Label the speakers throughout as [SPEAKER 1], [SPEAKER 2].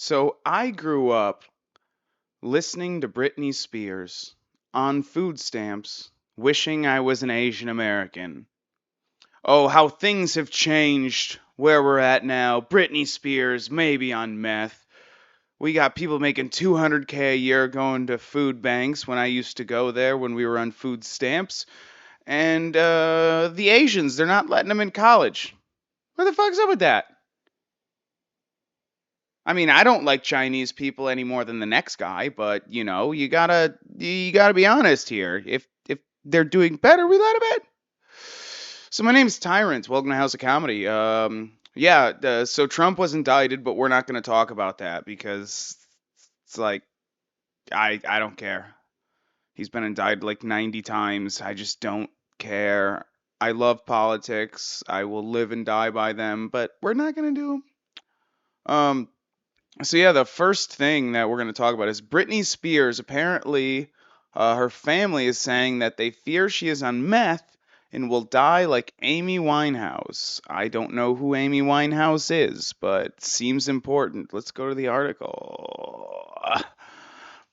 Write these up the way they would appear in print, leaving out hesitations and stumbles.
[SPEAKER 1] So I grew up listening to Britney Spears on food stamps, wishing I was an Asian American. Oh, how things have changed where we're at now. Britney Spears, maybe on meth. We got people making 200K a year going to food banks when I used to go there when we were on food stamps. And the Asians, they're not letting them in college. What the fuck's up with that? I mean, I don't like Chinese people any more than the next guy, but you gotta be honest here. If they're doing better, we let them in. So my name's Tyrant. Welcome to House of Comedy. Yeah. So Trump was indicted, but we're not going to talk about that because it's like I don't care. He's been indicted like 90 times. I just don't care. I love politics. I will live and die by them, but we're not going to do them. So yeah, the first thing that we're going to talk about is Britney Spears. Apparently, her family is saying that they fear she is on meth and will die like Amy Winehouse. I don't know who Amy Winehouse is, but seems important. Let's go to the article.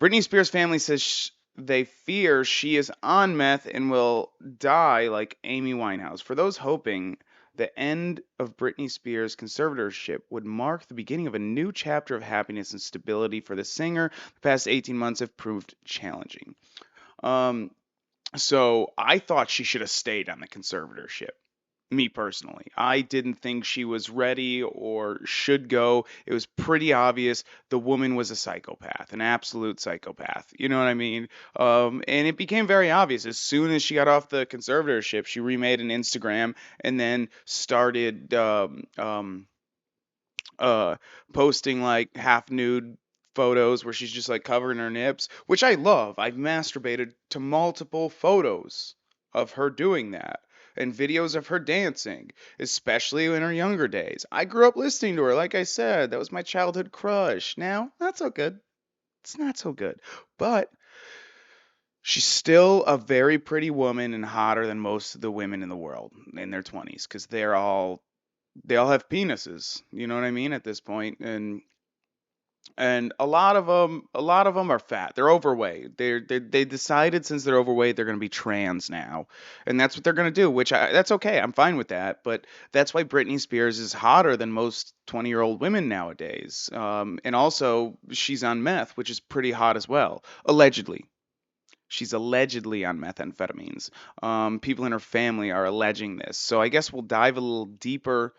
[SPEAKER 1] Britney Spears' family says they fear she is on meth and will die like Amy Winehouse. For those hoping the end of Britney Spears' conservatorship would mark the beginning of a new chapter of happiness and stability for the singer, the past 18 months have proved challenging. Um, so I thought she should have stayed on the conservatorship. Me personally, I didn't think she was ready or should go. It was pretty obvious the woman was a psychopath, an absolute psychopath. You know what I mean? And it became very obvious as soon as she got off the conservatorship. She remade an Instagram and then started uh, posting like half nude photos where she's just like covering her nips, which I love. I've masturbated to multiple photos of her doing that and videos of her dancing, especially in her younger days. I grew up listening to her, like I said, that was my childhood crush. Now, not so good. It's not so good. But she's still a very pretty woman and hotter than most of the women in the world in their 20s because they all have penises, you know what I mean, at this point. And a lot of them are fat. They're overweight. They decided since they're overweight they're going to be trans now, and that's what they're going to do. That's okay. I'm fine with that. But that's why Britney Spears is hotter than most 20-year-old women nowadays. And also she's on meth, which is pretty hot as well. Allegedly, she's allegedly on methamphetamines. People in her family are alleging this. So I guess we'll dive a little deeper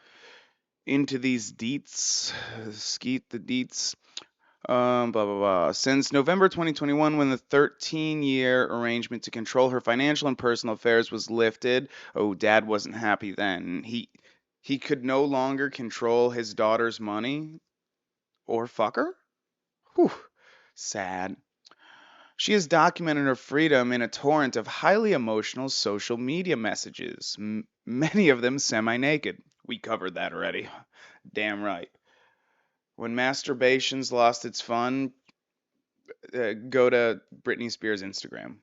[SPEAKER 1] into these deets. Skeet the deets. Blah, blah, blah. Since November 2021, when the 13-year arrangement to control her financial and personal affairs was lifted, oh, Dad wasn't happy then. He could no longer control his daughter's money or fuck her? Whew, sad. She has documented her freedom in a torrent of highly emotional social media messages, many of them semi-naked. We covered that already. Damn right. When masturbation's lost its fun, go to Britney Spears' Instagram.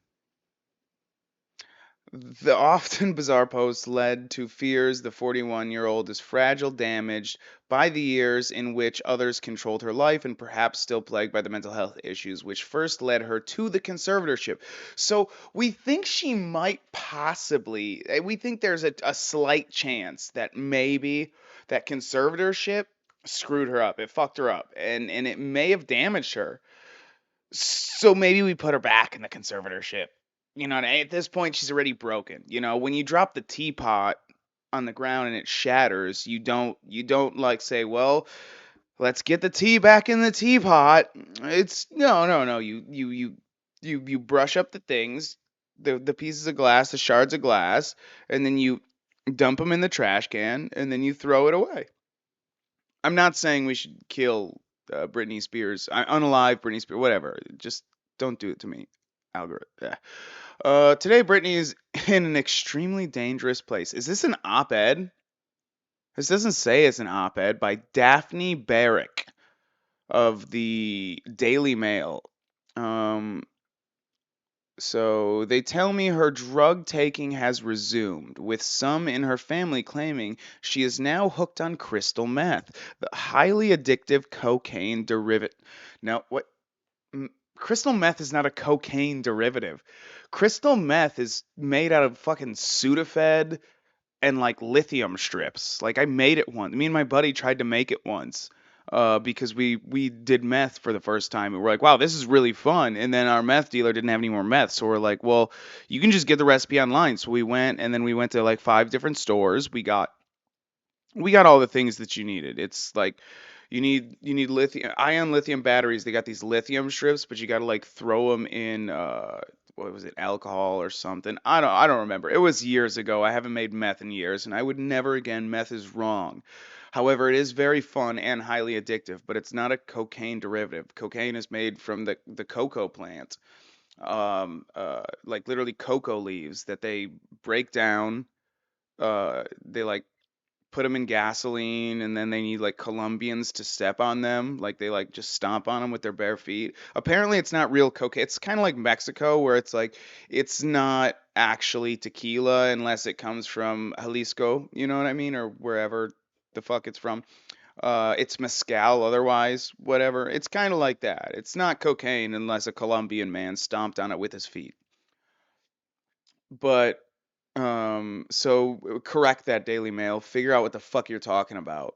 [SPEAKER 1] The often bizarre posts led to fears the 41-year-old is fragile, damaged by the years in which others controlled her life, and perhaps still plagued by the mental health issues which first led her to the conservatorship. So we think she might possibly, we think there's a slight chance that maybe that conservatorship screwed her up. It fucked her up, and it may have damaged her. So maybe we put her back in the conservatorship. At this point, she's already broken. When you drop the teapot on the ground and it shatters, you don't like say, well, let's get the tea back in the teapot. It's no. You brush up the things, the pieces of glass, the shards of glass, and then you dump them in the trash can, and then you throw it away. I'm not saying we should kill Britney Spears, unalive Britney Spears, whatever. Just don't do it to me, algorithm. Yeah. Today, Britney is in an extremely dangerous place. Is this an op-ed? This doesn't say it's an op-ed by Daphne Barrick of the Daily Mail. Um, So they tell me her drug taking has resumed, with some in her family claiming she is now hooked on crystal meth, the highly addictive cocaine derivative. Now, what? Crystal meth is not a cocaine derivative. Crystal meth is made out of fucking Sudafed and like lithium strips. Like I made it once. Me and my buddy tried to make it once. Because we did meth for the first time and we're like, wow, this is really fun. And then our meth dealer didn't have any more meth, so we're like, well, you can just get the recipe online. So we went and then we went to like 5 different stores. We got all the things that you needed. It's like you need lithium ion lithium batteries. They got these lithium strips, but you got to like throw them in what was it, alcohol or something. I don't remember. It was years ago. I haven't made meth in years, and I would never again. Meth is wrong. However, it is very fun and highly addictive, but it's not a cocaine derivative. Cocaine is made from the cocoa plant. Like literally cocoa leaves that they break down. They like put them in gasoline, and then they need like Colombians to step on them, like they like just stomp on them with their bare feet. Apparently it's not real cocaine. It's kind of like Mexico, where it's like it's not actually tequila unless it comes from Jalisco, you know what I mean, or wherever the fuck it's from. It's mezcal otherwise, whatever. It's kind of like that. It's not cocaine unless a Colombian man stomped on it with his feet. But so correct that, Daily Mail. Figure out what the fuck you're talking about.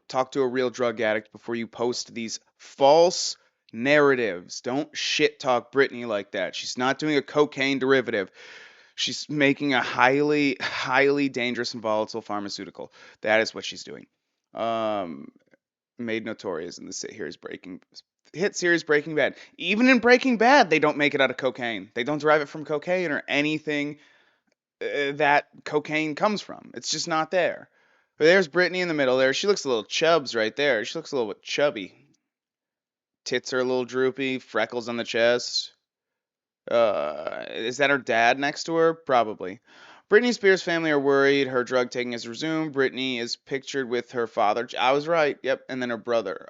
[SPEAKER 1] Talk to a real drug addict before you post these false narratives. Don't shit talk Britney like that. She's not doing a cocaine derivative. She's making a highly, highly dangerous and volatile pharmaceutical. That is what she's doing. Um, Made notorious in the hit series Breaking Bad. Even in Breaking Bad, they don't make it out of cocaine. They don't derive it from cocaine or anything that cocaine comes from. It's just not there. But there's Brittany in the middle there. She looks a little chubs right there. She looks a little bit chubby. Tits are a little droopy, freckles on the chest. Is that her dad next to her? Probably. Britney Spears' family are worried her drug taking has resumed. Britney is pictured with her father. I was right. Yep, and then her brother.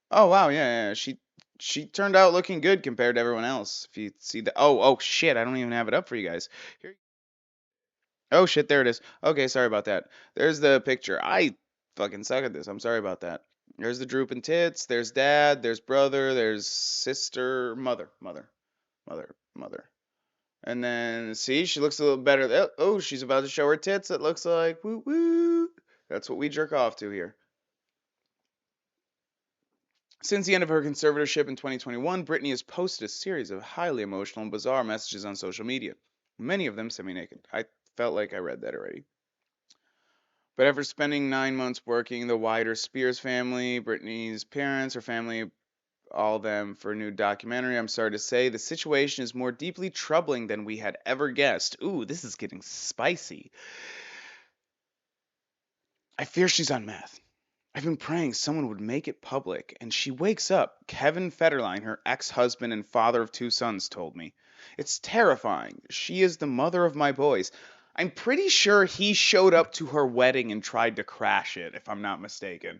[SPEAKER 1] Oh wow, yeah, yeah. She turned out looking good compared to everyone else. If you see the oh shit, I don't even have it up for you guys. Here. Oh shit, there it is. Okay, sorry about that. There's the picture. I fucking suck at this. I'm sorry about that. There's the drooping tits. There's dad. There's brother. There's sister. Mother. And then see, she looks a little better. Oh, she's about to show her tits. It looks like woo woo. That's what we jerk off to here. Since the end of her conservatorship in 2021, Britney has posted a series of highly emotional and bizarre messages on social media, many of them semi-naked. I felt like I read that already. But after spending 9 months working the wider Spears family, Britney's parents, her family, all them for a new documentary, I'm sorry to say, the situation is more deeply troubling than we had ever guessed. Ooh, this is getting spicy. I fear she's on meth. I've been praying someone would make it public, and she wakes up. Kevin Federline, her ex-husband and father of 2 sons, told me. It's terrifying. She is the mother of my boys. I'm pretty sure he showed up to her wedding and tried to crash it, if I'm not mistaken.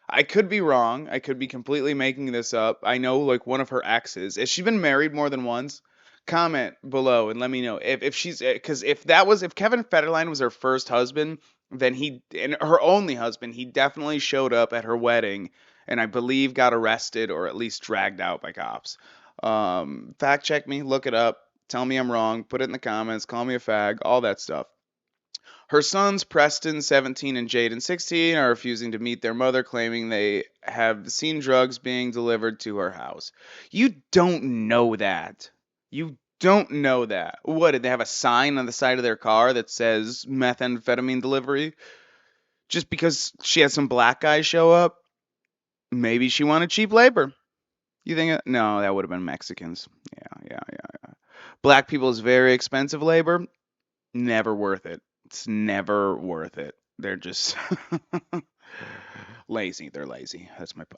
[SPEAKER 1] I could be wrong. I could be completely making this up. I know like one of her exes. Has she been married more than once? Comment below and let me know if she's because if Kevin Federline was her first husband, then he and her only husband, he definitely showed up at her wedding and I believe got arrested or at least dragged out by cops. Fact check me, look it up, tell me I'm wrong, put it in the comments, call me a fag, all that stuff. Her sons, Preston, 17, and Jaden, 16, are refusing to meet their mother, claiming they have seen drugs being delivered to her house. You don't know that. You don't know that. What, did they have a sign on the side of their car that says methamphetamine delivery? Just because she had some black guys show up? Maybe she wanted cheap labor. You think? No, that would have been Mexicans. Yeah. Black people is very expensive labor. Never worth it. It's never worth it. They're just lazy. They're lazy.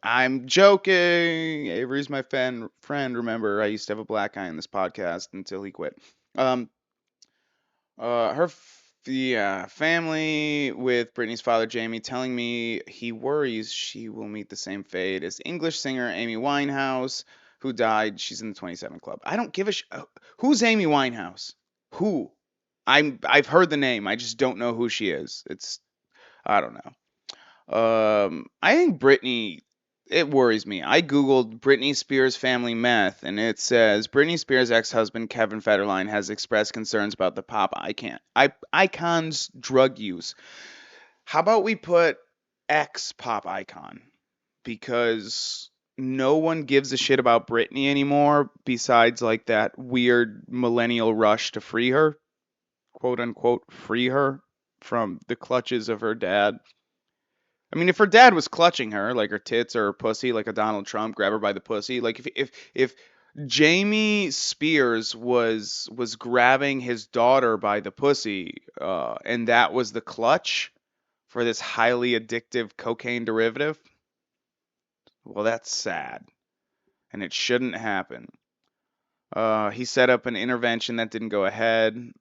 [SPEAKER 1] I'm joking. Avery's my friend. Remember, I used to have a black guy in this podcast until he quit. Um, yeah, family with Brittany's father Jamie telling me he worries she will meet the same fate as English singer Amy Winehouse. who died. She's in the 27 Club. I don't give a who's Amy Winehouse? Who? I've heard the name. I just don't know who she is. It's I don't know. I think Britney. It worries me. I googled Britney Spears family meth, and it says Britney Spears' ex-husband Kevin Federline has expressed concerns about the icon's drug use. How about we put ex-pop icon? Because no one gives a shit about Britney anymore, besides like that weird millennial rush to free her, quote unquote, free her from the clutches of her dad. I mean, if her dad was clutching her, like her tits or her pussy, like a Donald Trump, grab her by the pussy. Like if Jamie Spears was grabbing his daughter by the pussy, and that was the clutch for this highly addictive cocaine derivative, well, that's sad, and it shouldn't happen. He set up an intervention that didn't go ahead.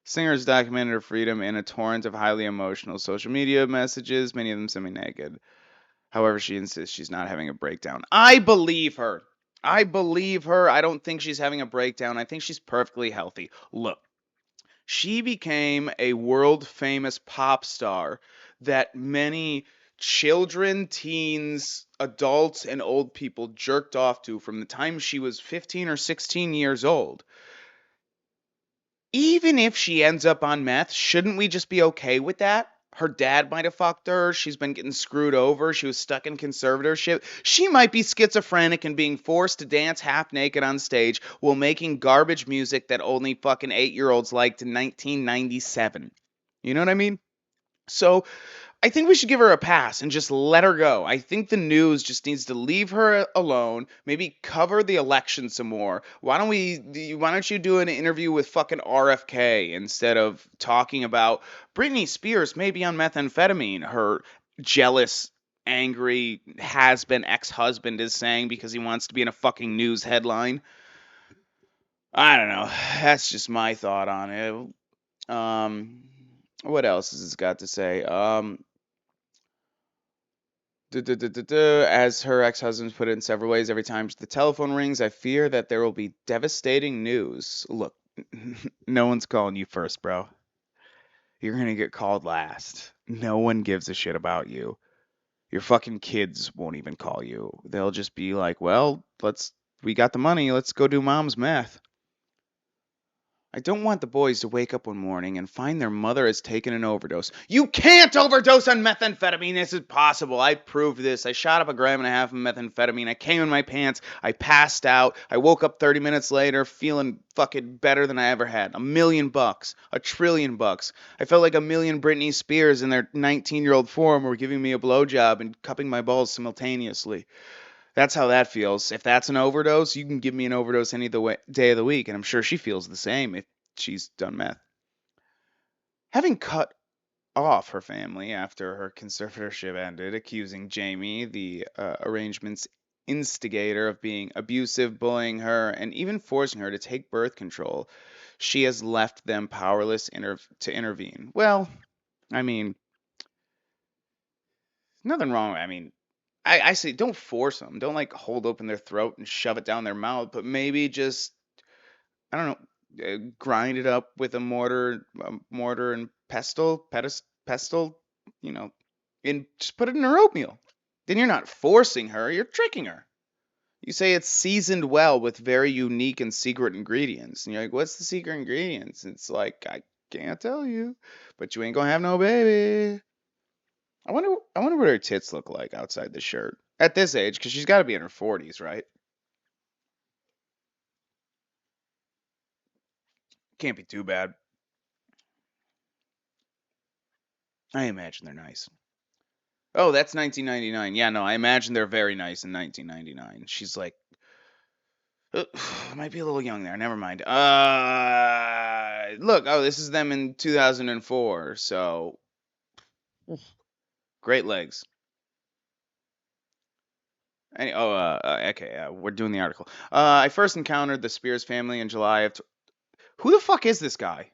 [SPEAKER 1] Singer's documented her freedom in a torrent of highly emotional social media messages, many of them semi-naked. However, she insists she's not having a breakdown. I believe her. I believe her. I don't think she's having a breakdown. I think she's perfectly healthy. Look, she became a world famous pop star that many children, teens, adults, and old people jerked off to from the time she was 15 or 16 years old. Even if she ends up on meth, shouldn't we just be okay with that? Her dad might have fucked her. She's been getting screwed over. She was stuck in conservatorship. She might be schizophrenic and being forced to dance half naked on stage while making garbage music that only fucking 8-year-olds liked in 1997. You know what I mean? So I think we should give her a pass and just let her go. I think the news just needs to leave her alone. Maybe cover the election some more. Why don't you do an interview with fucking RFK instead of talking about Britney Spears maybe on methamphetamine, her jealous, angry has-been ex-husband is saying because he wants to be in a fucking news headline. I don't know. That's just my thought on it. What else has this got to say? As her ex-husband put it in several ways, every time the telephone rings, I fear that there will be devastating news. Look, no one's calling you first, bro. You're gonna get called last. No one gives a shit about you. Your fucking kids won't even call you. They'll just be like, well, we got the money, let's go do mom's meth. I don't want the boys to wake up one morning and find their mother has taken an overdose. You can't overdose on methamphetamine. This is possible. I proved this. I shot up 1.5 grams of methamphetamine. I came in my pants. I passed out. I woke up 30 minutes later feeling fucking better than I ever had. $1 million. $1 trillion. I felt like 1 million Britney Spears in their 19-year-old form were giving me a blowjob and cupping my balls simultaneously. That's how that feels. If that's an overdose, you can give me an overdose any day of the week, and I'm sure she feels the same if she's done meth. Having cut off her family after her conservatorship ended, accusing Jamie, the arrangement's instigator, of being abusive, bullying her, and even forcing her to take birth control, she has left them powerless to intervene. Well, I mean, nothing wrong. I mean, I say don't force them. Don't like hold open their throat and shove it down their mouth, but maybe just I don't know, grind it up with a mortar and pestle, you know, and just put it in her oatmeal. Then you're not forcing her, you're tricking her. You say it's seasoned well with very unique and secret ingredients. And you're like, what's the secret ingredients? It's like, I can't tell you, but you ain't gonna have no baby. I wonder what her tits look like outside the shirt at this age, because she's got to be in her 40s, right? Can't be too bad. I imagine they're nice. Oh, that's 1999. Yeah, no, I imagine they're very nice in 1999. She's like, might be a little young there. Never mind. Look, oh, this is them in 2004. So great legs. Okay, we're doing the article. I first encountered the Spears family in July of. Who the fuck is this guy?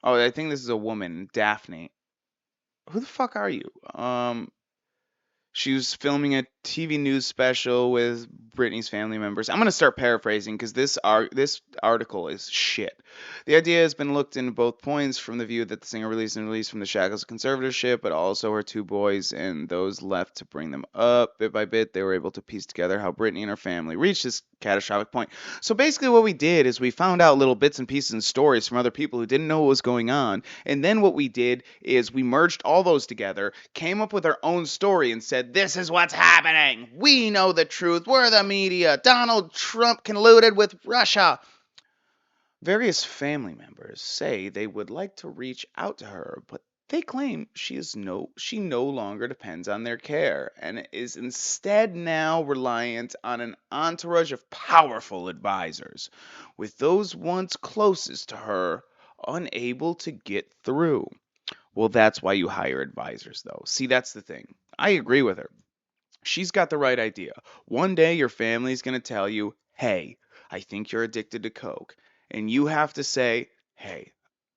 [SPEAKER 1] Oh, I think this is a woman, Daphne. Who the fuck are you? She was filming a TV news special with Britney's family members. I'm going to start paraphrasing because this article is shit. The idea has been looked into both points from the view that the singer released from the shackles of conservatorship, but also her two boys and those left to bring them up. Bit by bit, they were able to piece together how Britney and her family reached this catastrophic point. So basically, what we did is we found out little bits and pieces and stories from other people who didn't know what was going on, and then what we did is we merged all those together, came up with our own story, and said, "This is what's happening. We know the truth. We're the media. Donald Trump colluded with Russia." Various family members say they would like to reach out to her, but they claim she no longer depends on their care and is instead now reliant on an entourage of powerful advisors, with those once closest to her unable to get through. Well, that's why you hire advisors, though. See, that's the thing. I agree with her. She's got the right idea. One day your family's going to tell you, "Hey, I think you're addicted to Coke." And you have to say, "Hey,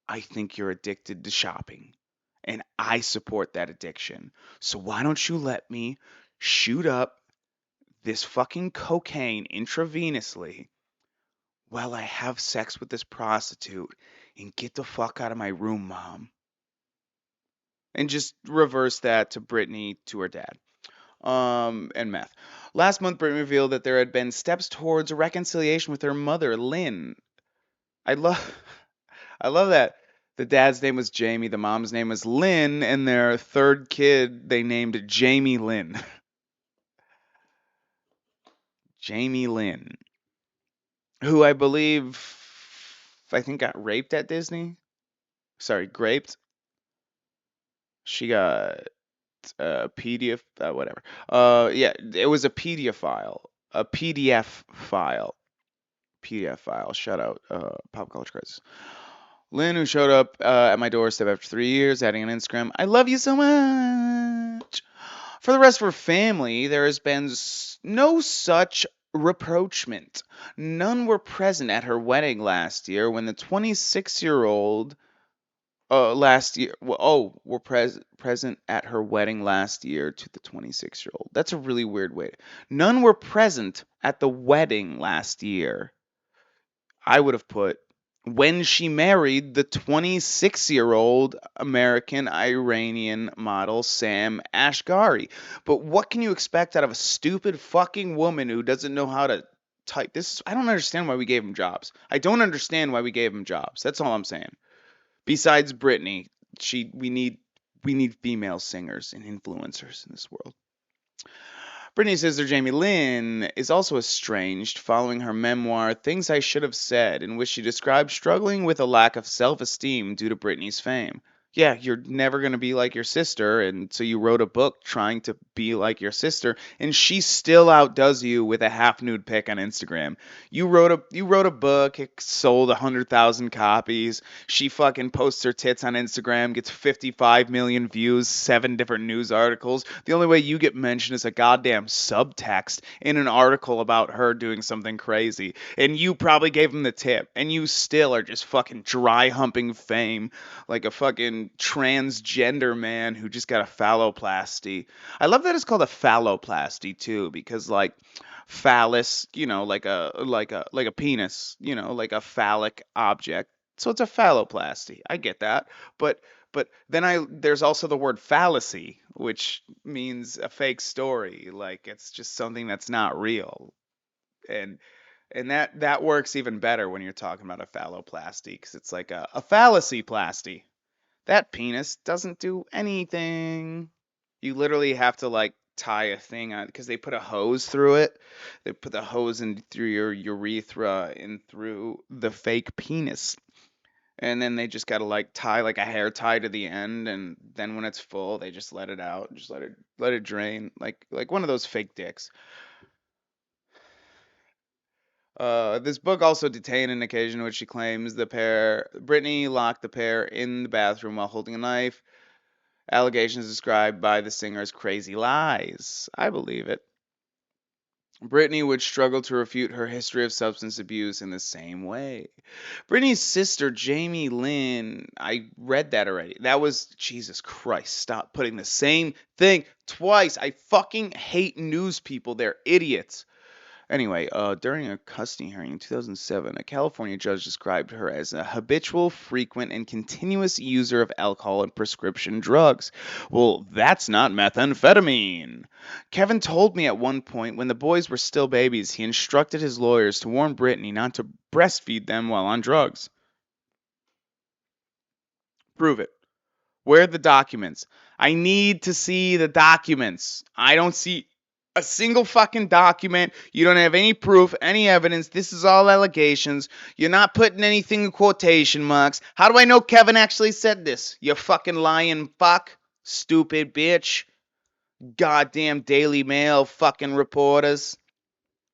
[SPEAKER 1] I think you're addicted to shopping. And I support that addiction. So why don't you let me shoot up this fucking cocaine intravenously while I have sex with this prostitute and get the fuck out of my room, Mom?" And just reverse that to Brittany to her dad. And meth. Last month, Brittany revealed that there had been steps towards reconciliation with her mother, Lynn. I love, I love that. The dad's name was Jamie, the mom's name was Lynn, and their third kid they named Jamie Lynn. Jamie Lynn, who I think got raped at Disney. Sorry, graped. She got PDF, whatever. Yeah, it was a PDF file. PDF file. Shout out, Pop College Crisis. Lynn, who showed up at my doorstep after 3 years, adding on Instagram, "I love you so much." For the rest of her family, there has been no such rapprochement. None were present at her wedding last year when the 26-year-old last year. Were present at her wedding last year to the 26-year-old. That's a really weird way. None were present at the wedding last year. I would have put when she married the 26-year-old American Iranian model Sam Ashgari. But what can you expect out of a stupid fucking woman who doesn't know how to type? I don't understand why we gave him jobs. I don't understand why we gave him jobs. That's all I'm saying. Besides Britney, we need female singers and influencers in this world. Britney's sister Jamie Lynn is also estranged following her memoir Things I Should Have Said, in which she described struggling with a lack of self-esteem due to Britney's fame. Yeah, you're never going to be like your sister, and so you wrote a book trying to be like your sister, and she still outdoes you with a half-nude pic on Instagram. You wrote a book, it sold 100,000 copies. She fucking posts her tits on Instagram, gets 55 million views, 7 different news articles. The only way you get mentioned is a goddamn subtext in an article about her doing something crazy. And you probably gave him the tip, and you still are just fucking dry humping fame like a fucking transgender man who just got a phalloplasty. I love that it's called a phalloplasty too, because like phallus, like a penis, like a phallic object. So it's a phalloplasty. I get that. But then there's also the word fallacy, which means a fake story. Like it's just something that's not real. And that works even better when you're talking about a phalloplasty because it's like a fallacy plasty. That penis doesn't do anything. You literally have to like tie a thing on because they put a hose through it. They put the hose in through your urethra and through the fake penis. And then they just gotta like tie like a hair tie to the end, and then when it's full, they just let it out, just let it drain, like one of those fake dicks. This book also detained an occasion in which she claims Brittany locked the pair in the bathroom while holding a knife. Allegations described by the singer as crazy lies. I believe it. Britney would struggle to refute her history of substance abuse in the same way. Britney's sister, Jamie Lynn, I read that already. That was, Jesus Christ, stop putting the same thing twice. I fucking hate news people. They're idiots. Anyway, during a custody hearing in 2007, a California judge described her as a habitual, frequent, and continuous user of alcohol and prescription drugs. Well, that's not methamphetamine. Kevin told me at one point when the boys were still babies, he instructed his lawyers to warn Brittany not to breastfeed them while on drugs. Prove it. Where are the documents? I need to see the documents. I don't see a single fucking document. You don't have any proof, any evidence. This is all allegations. You're not putting anything in quotation marks. How do I know Kevin actually said this? You fucking lying fuck. Stupid bitch. Goddamn Daily Mail fucking reporters.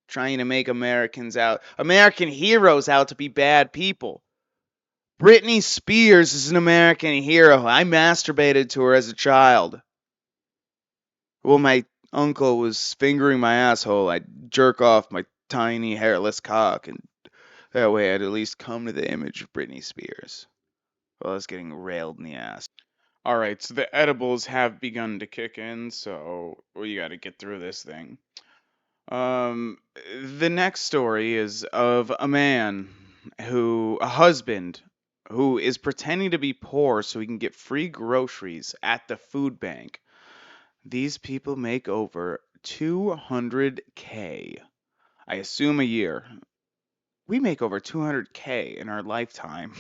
[SPEAKER 1] Trying to make American heroes out to be bad people. Britney Spears is an American hero. I masturbated to her as a child. Well, my uncle was fingering my asshole. I'd jerk off my tiny hairless cock, and that way I'd at least come to the image of Britney Spears while I was getting railed in the ass. Alright, so the edibles have begun to kick in, so we gotta get through this thing. Um, the next story is of a husband, who is pretending to be poor so he can get free groceries at the food bank. These people make over 200K, I assume a year. We make over 200K in our lifetime.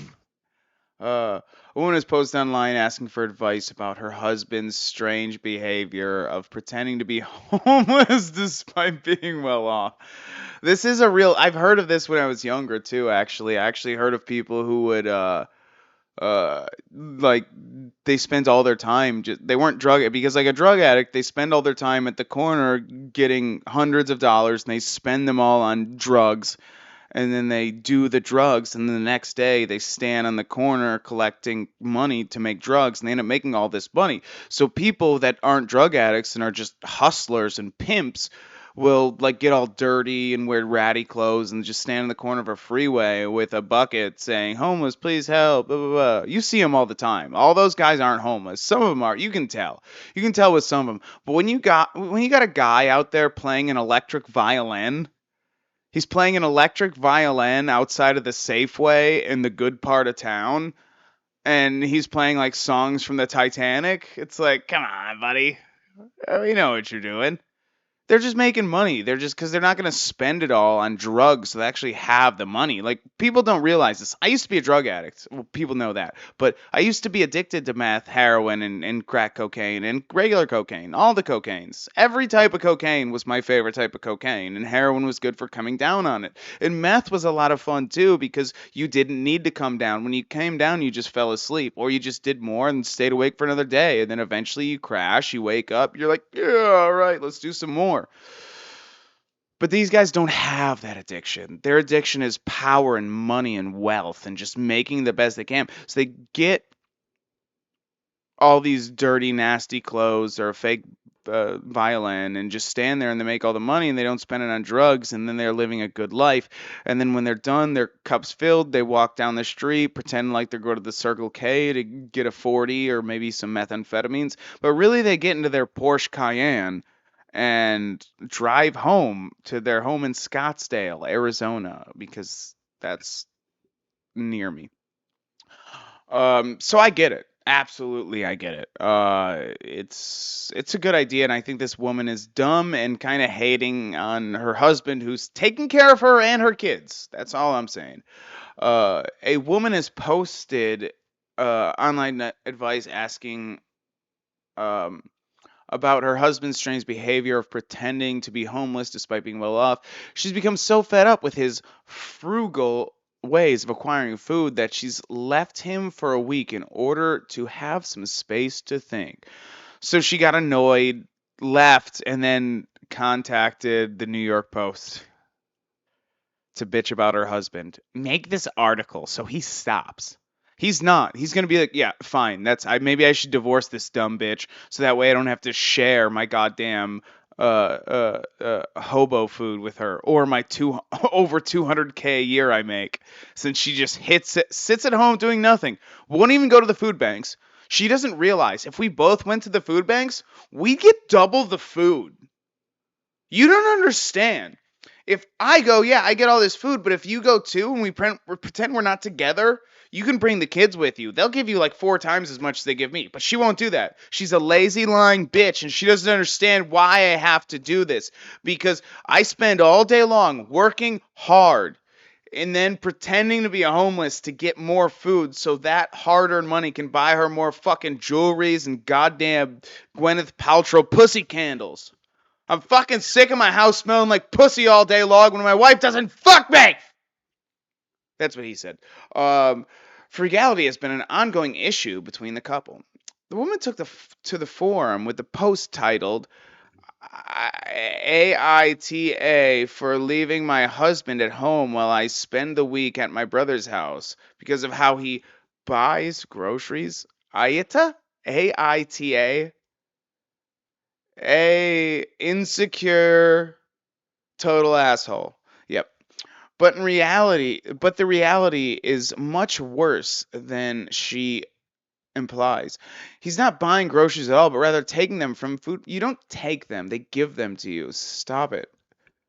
[SPEAKER 1] A woman has posted online asking for advice about her husband's strange behavior of pretending to be homeless despite being well off. This is a real. I've heard of this when I was younger too. Actually, I actually heard of people who would like they spent all their time they weren't drug because like a drug addict they spend all their time at the corner getting hundreds of dollars and they spend them all on drugs, and then they do the drugs, and then the next day they stand on the corner collecting money to make drugs, and they end up making all this money. So people that aren't drug addicts and are just hustlers and pimps will like get all dirty and wear ratty clothes and just stand in the corner of a freeway with a bucket saying homeless please help blah, blah, blah. You see them all the time. All those guys aren't homeless. Some of them are. You can tell with some of them. But when you got a guy out there playing an electric violin, he's playing an electric violin outside of the Safeway in the good part of town, and he's playing like songs from the Titanic. It's like, come on, buddy. We know what you're doing. They're just making money. They're just because they're not going to spend it all on drugs, so they actually have the money. Like, people don't realize this. I used to be a drug addict. Well, people know that. But I used to be addicted to meth, heroin, and crack cocaine, and regular cocaine, all the cocaines. Every type of cocaine was my favorite type of cocaine, and heroin was good for coming down on it. And meth was a lot of fun, too, because you didn't need to come down. When you came down, you just fell asleep, or you just did more and stayed awake for another day, and then eventually you crash, you wake up, you're like, yeah, all right, let's do some more. But these guys don't have that addiction. Their addiction is power and money and wealth and just making the best they can. So they get all these dirty, nasty clothes or a fake violin and just stand there and they make all the money and they don't spend it on drugs, and then they're living a good life. And then when they're done, their cup's filled, they walk down the street, pretend like they're going to the Circle K to get a 40 or maybe some methamphetamines. But really, they get into their Porsche Cayenne and drive home to their home in Scottsdale, Arizona, because that's near me. So I get it. Absolutely, I get it. It's a good idea, and I think this woman is dumb and kind of hating on her husband, who's taking care of her and her kids. That's all I'm saying. A woman has posted online advice asking um, about her husband's strange behavior of pretending to be homeless despite being well off. She's become so fed up with his frugal ways of acquiring food that she's left him for a week in order to have some space to think. So she got annoyed, left, and then contacted the New York Post to bitch about her husband. Make this article so he stops. He's not. He's gonna be like, yeah, fine. Maybe I should divorce this dumb bitch so that way I don't have to share my goddamn hobo food with her, or my two over 200K a year I make, since she just sits at home doing nothing, won't even go to the food banks. She doesn't realize if we both went to the food banks, we get double the food. You don't understand. If I go, yeah, I get all this food, but if you go too and we pretend we're not together, you can bring the kids with you. They'll give you like 4 times as much as they give me, but she won't do that. She's a lazy, lying bitch, and she doesn't understand why I have to do this, because I spend all day long working hard and then pretending to be a homeless to get more food so that hard-earned money can buy her more fucking jewelries and goddamn Gwyneth Paltrow pussy candles. I'm fucking sick of my house smelling like pussy all day long when my wife doesn't fuck me! That's what he said. Frugality has been an ongoing issue between the couple. The woman took to the forum with the post titled AITA for leaving my husband at home while I spend the week at my brother's house because of how he buys groceries. AITA? AITA? A insecure total asshole. Yep. But the reality is much worse than she implies. He's not buying groceries at all, but rather taking them from food. You don't take them, they give them to you. Stop it.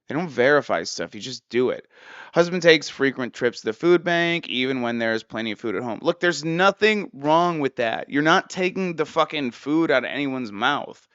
[SPEAKER 1] They don't verify stuff, you just do it. Husband takes frequent trips to the food bank, even when there's plenty of food at home. Look, there's nothing wrong with that. You're not taking the fucking food out of anyone's mouth.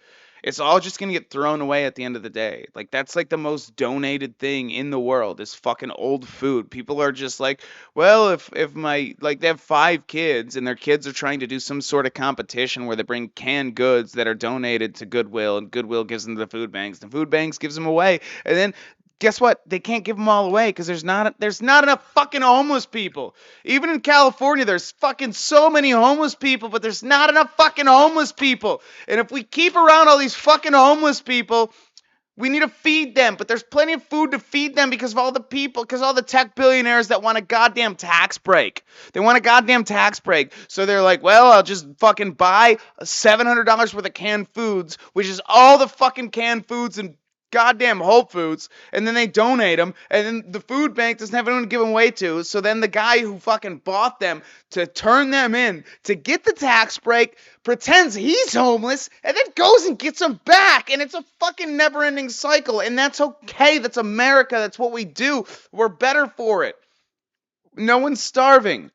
[SPEAKER 1] It's all just gonna get thrown away at the end of the day. Like, that's like the most donated thing in the world is fucking old food. People are just like, well, if my, like, they have 5 kids and their kids are trying to do some sort of competition where they bring canned goods that are donated to Goodwill, and Goodwill gives them to the food banks. The food banks gives them away, and then guess what? They can't give them all away because there's not enough fucking homeless people. Even in California, there's fucking so many homeless people, but there's not enough fucking homeless people. And if we keep around all these fucking homeless people, we need to feed them, but there's plenty of food to feed them because of all the people, because all the tech billionaires that want a goddamn tax break. They want a goddamn tax break. So they're like, well, I'll just fucking buy $700 worth of canned foods, which is all the fucking canned foods and goddamn Whole Foods, and then they donate them, and then the food bank doesn't have anyone to give them away to, so then the guy who fucking bought them to turn them in to get the tax break pretends he's homeless, and then goes and gets them back, and it's a fucking never-ending cycle, and that's okay, that's America, that's what we do, we're better for it. No one's starving,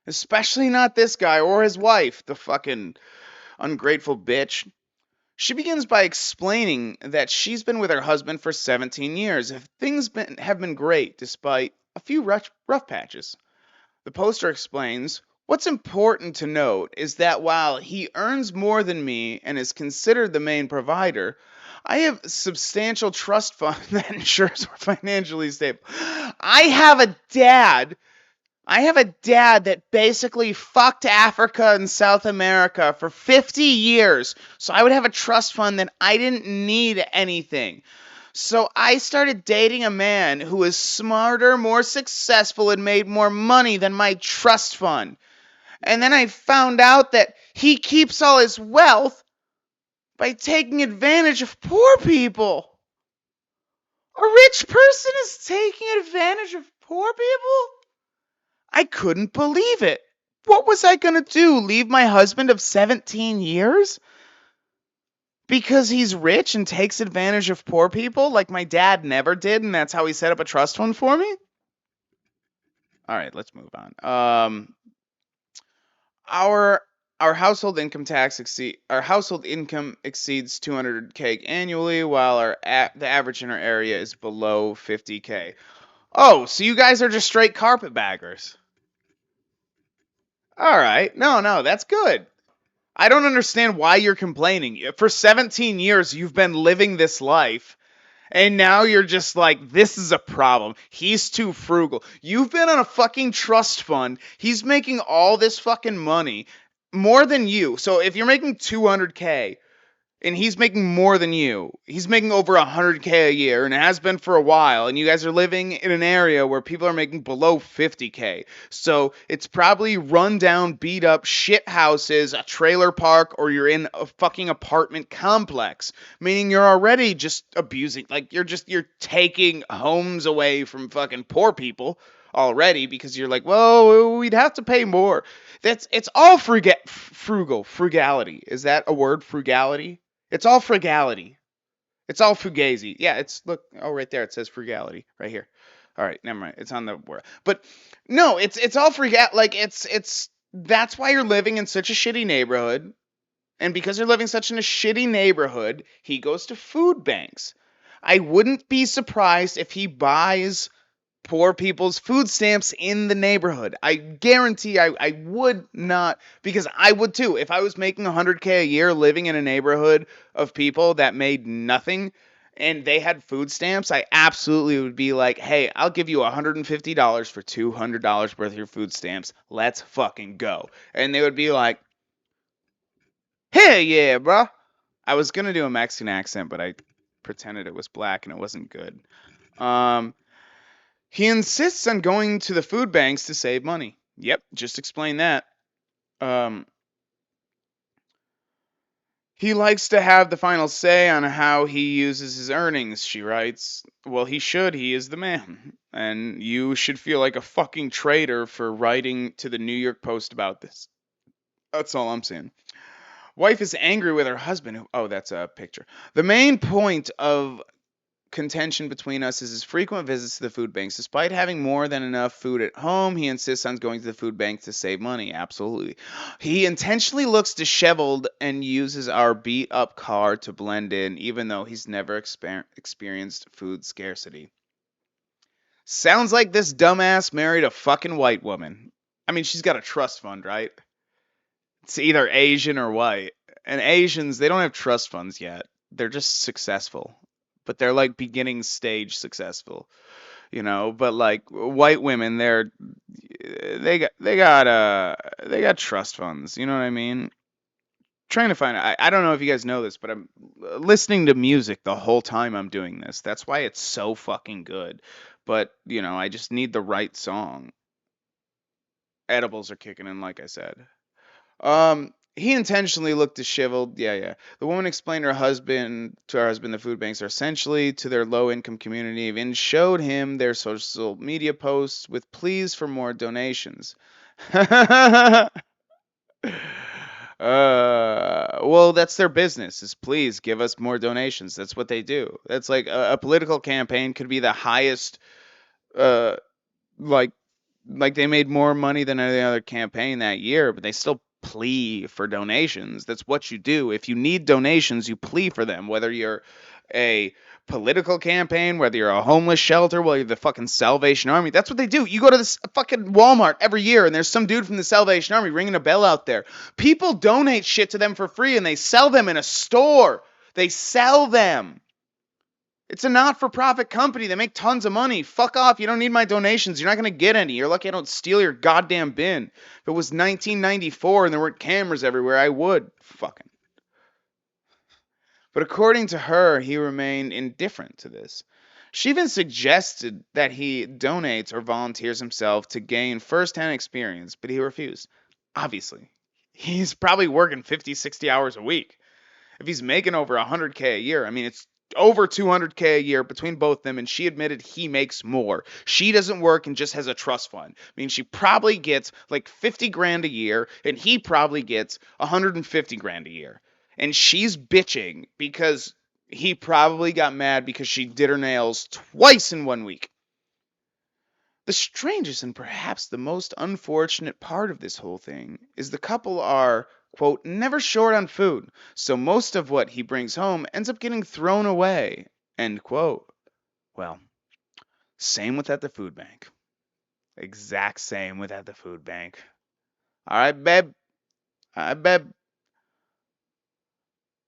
[SPEAKER 1] especially not this guy or his wife, the fucking ungrateful bitch. She begins by explaining that she's been with her husband for 17 years. Things have been great despite a few rough patches. The poster explains, what's important to note is that while he earns more than me and is considered the main provider, I have a substantial trust fund that ensures we're financially stable. I have a dad that basically fucked Africa and South America for 50 years, so I would have a trust fund that I didn't need anything. So I started dating a man who is smarter, more successful, and made more money than my trust fund. And then I found out that he keeps all his wealth by taking advantage of poor people. A rich person is taking advantage of poor people? I couldn't believe it. What was I going to do? Leave my husband of 17 years? Because he's rich and takes advantage of poor people like my dad never did, and that's how he set up a trust fund for me? All right, let's move on. Our household income exceeds 200K annually, while the average in our area is below 50K. Oh, so you guys are just straight carpetbaggers. All right. No, that's good. I don't understand why you're complaining. For 17 years, you've been living this life, and now you're just like, this is a problem. He's too frugal. You've been on a fucking trust fund. He's making all this fucking money, more than you. So if you're making 200K, and he's making more than you. He's making over 100K a year and has been for a while, and you guys are living in an area where people are making below 50K. So it's probably run down, beat up shit houses, a trailer park, or you're in a fucking apartment complex, meaning you're already just abusing, like you're taking homes away from fucking poor people already because you're like, well, we'd have to pay more. It's all frugality. Is that a word? Frugality? It's all frugality. It's all fugazi. Yeah, it's look. Oh, right there. It says frugality right here. All right, never mind. It's on the word. But no, it's all frugal. Like it's that's why you're living in such a shitty neighborhood. And because you're living such in a shitty neighborhood, he goes to food banks. I wouldn't be surprised if he buys poor people's food stamps in the neighborhood. I guarantee I would not, because I would too. If I was making 100K a year living in a neighborhood of people that made nothing and they had food stamps, I absolutely would be like, hey, I'll give you $150 for $200 worth of your food stamps. Let's fucking go. And they would be like, hell yeah, bro. I was going to do a Mexican accent, but I pretended it was black and it wasn't good. Um, He insists on going to the food banks to save money. Yep, just explain that. Um, he likes to have the final say on how he uses his earnings, she writes. Well, he should. He is the man. And you should feel like a fucking traitor for writing to the New York Post about this. That's all I'm saying. Wife is angry with her husband. Oh, that's a picture. The main point of contention between us is his frequent visits to the food banks. Despite having more than enough food at home, he insists on going to the food bank to save money. Absolutely. He intentionally looks disheveled and uses our beat up car to blend in, even though he's never experienced food scarcity. Sounds like this dumbass married a fucking white woman. I mean, she's got a trust fund, right? It's either Asian or white. And Asians, they don't have trust funds yet. They're just successful. But they're like beginning stage successful, but like white women, they got trust funds, you know what I mean? Trying to find I don't know if you guys know this, but I'm listening to music the whole time I'm doing this. That's why it's so fucking good. But, I just need the right song. Edibles are kicking in, like I said. He intentionally looked disheveled. Yeah, yeah. The woman explained to her husband the food banks are essentially to their low income community and showed him their social media posts with pleas for more donations. Well, that's their business. Is please give us more donations. That's what they do. That's like a political campaign could be the highest, uh, like they made more money than any other campaign that year, but they still plea for donations. That's what you do. If you need donations, you plea for them, whether you're a political campaign, whether you're a homeless shelter, whether you're the fucking Salvation Army. That's what they do. You go to this fucking Walmart every year and there's some dude from the Salvation Army ringing a bell out there. People donate shit to them for free and they sell them in a store. They sell them. It's a not-for-profit company. They make tons of money. Fuck off. You don't need my donations. You're not going to get any. You're lucky I don't steal your goddamn bin. If it was 1994 and there weren't cameras everywhere, I would. Fucking. But according to her, he remained indifferent to this. She even suggested that he donates or volunteers himself to gain first-hand experience, but he refused. Obviously. He's probably working 50, 60 hours a week. If he's making over 100K a year, I mean, it's over 200K a year between both them, and she admitted he makes more. She doesn't work and just has a trust fund. I mean, she probably gets like 50 grand a year, and he probably gets 150 grand a year. And she's bitching because he probably got mad because she did her nails twice in 1 week. The strangest and perhaps the most unfortunate part of this whole thing is the couple are, quote, never short on food, so most of what he brings home ends up getting thrown away, end quote. Well, same with at the food bank. Exact same with at the food bank. All right, babe. I bet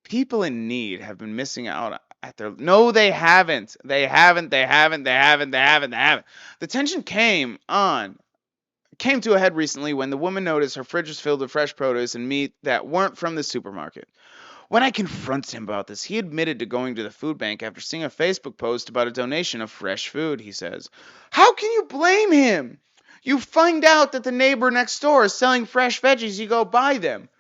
[SPEAKER 1] people in need have been missing out at their. No, they haven't. They haven't. They haven't. They haven't. They haven't. They haven't. The tension came to a head recently when the woman noticed her fridge was filled with fresh produce and meat that weren't from the supermarket. When I confronted him about this, he admitted to going to the food bank after seeing a Facebook post about a donation of fresh food, he says. How can you blame him? You find out that the neighbor next door is selling fresh veggies, you go buy them.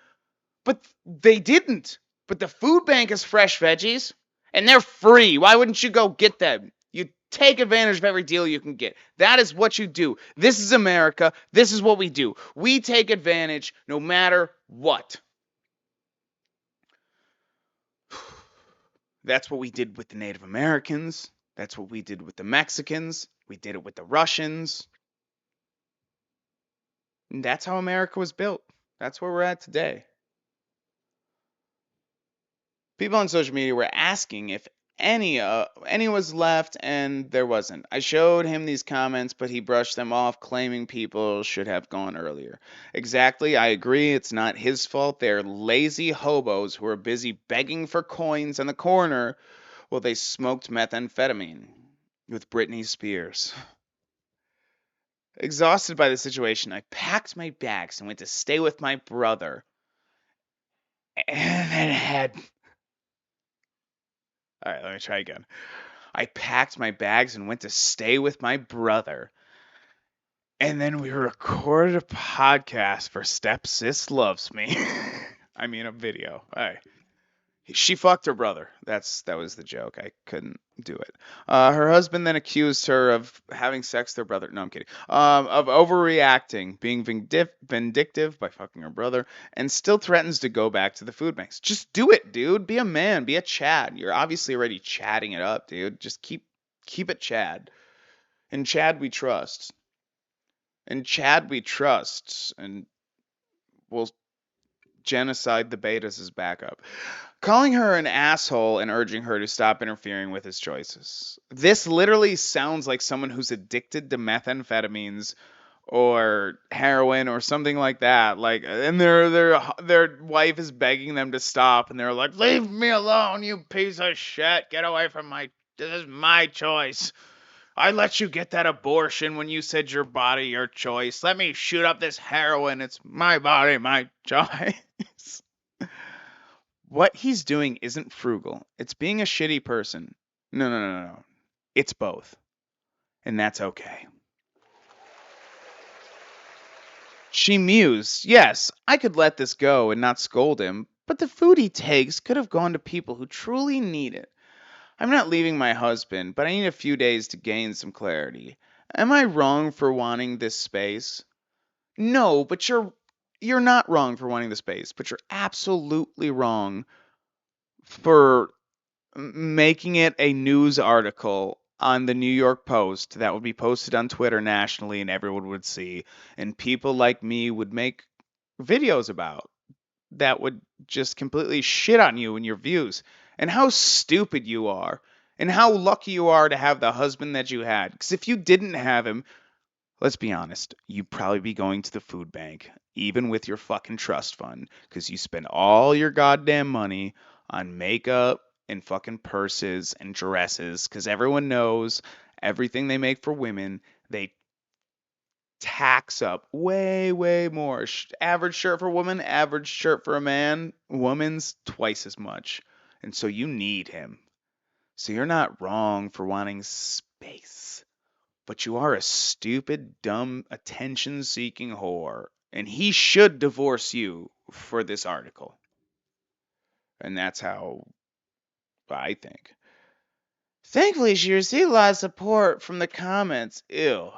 [SPEAKER 1] But they didn't. But the food bank is fresh veggies, and they're free. Why wouldn't you go get them? You take advantage of every deal you can get. That is what you do. This is America. This is what we do. We take advantage no matter what. That's what we did with the Native Americans. That's what we did with the Mexicans. We did it with the Russians. And that's how America was built. That's where we're at today. People on social media were asking if any was left, and there wasn't. I showed him these comments, but he brushed them off, claiming people should have gone earlier. Exactly, I agree. It's not his fault. They're lazy hobos who are busy begging for coins on the corner while they smoked methamphetamine with Britney Spears. Exhausted by the situation, I packed my bags and went to stay with my brother. And then had. All right, let me try again. I packed my bags and went to stay with my brother. And then we recorded a podcast for Stepsis Loves Me. I mean, a video. She fucked her brother. That was the joke. I couldn't do it. Her husband then accused her of having sex with her brother. No, I'm kidding. Of overreacting, being vindictive by fucking her brother, and still threatens to go back to the food banks. Just do it, dude. Be a man. Be a Chad. You're obviously already chatting it up, dude. Just keep it Chad. And Chad we trust. And we'll genocide the betas as backup. Calling her an asshole and urging her to stop interfering with his choices. This literally sounds like someone who's addicted to methamphetamines or heroin or something like that. Like, and their wife is begging them to stop, and they're like, "Leave me alone, you piece of shit! Get away from this is my choice. I let you get that abortion when you said your body, your choice. Let me shoot up this heroin. It's my body, my choice." What he's doing isn't frugal. It's being a shitty person. No. It's both. And that's okay. She mused, yes, I could let this go and not scold him, but the food he takes could have gone to people who truly need it. I'm not leaving my husband, but I need a few days to gain some clarity. Am I wrong for wanting this space? No, but you're not wrong for wanting the space, but you're absolutely wrong for making it a news article on the New York Post that would be posted on Twitter nationally and everyone would see, and people like me would make videos about that would just completely shit on you and your views and how stupid you are and how lucky you are to have the husband that you had. Because if you didn't have him, let's be honest, you'd probably be going to the food bank, even with your fucking trust fund, because you spend all your goddamn money on makeup and fucking purses and dresses, because everyone knows everything they make for women, they tax up way, way more. Average shirt for a woman, average shirt for a man, woman's twice as much. And so you need him. So you're not wrong for wanting space. But you are a stupid, dumb, attention-seeking whore. And he should divorce you for this article. And that's how I think. Thankfully, she received a lot of support from the comments. Ew.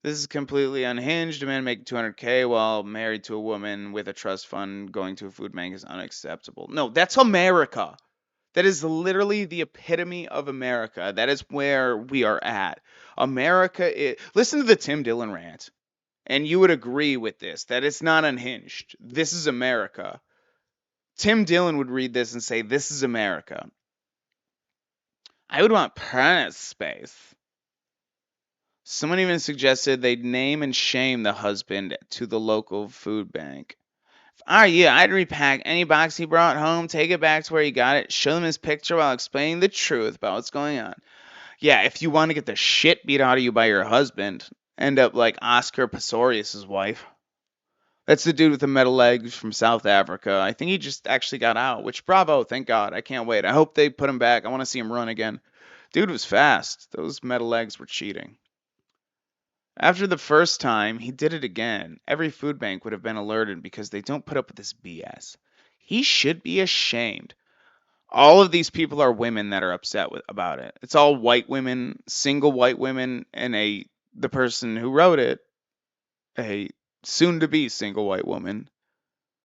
[SPEAKER 1] This is completely unhinged. A man making $200K while married to a woman with a trust fund going to a food bank is unacceptable. No, that's America. That is literally the epitome of America. That is where we are at. America is... Listen to the Tim Dillon rant, and you would agree with this, that it's not unhinged. This is America. Tim Dillon would read this and say, this is America. I would want permanent space. Someone even suggested they'd name and shame the husband to the local food bank. If I were you, I'd repack any box he brought home, take it back to where he got it, show them his picture while explaining the truth about what's going on. Yeah, if you want to get the shit beat out of you by your husband, end up like Oscar Pistorius' wife. That's the dude with the metal legs from South Africa. I think he just actually got out, which bravo, thank God. I can't wait. I hope they put him back. I want to see him run again. Dude was fast. Those metal legs were cheating. After the first time, he did it again. Every food bank would have been alerted because they don't put up with this BS. He should be ashamed. All of these people are women that are upset about it. It's all white women, single white women, and the person who wrote it, a soon to be single white woman.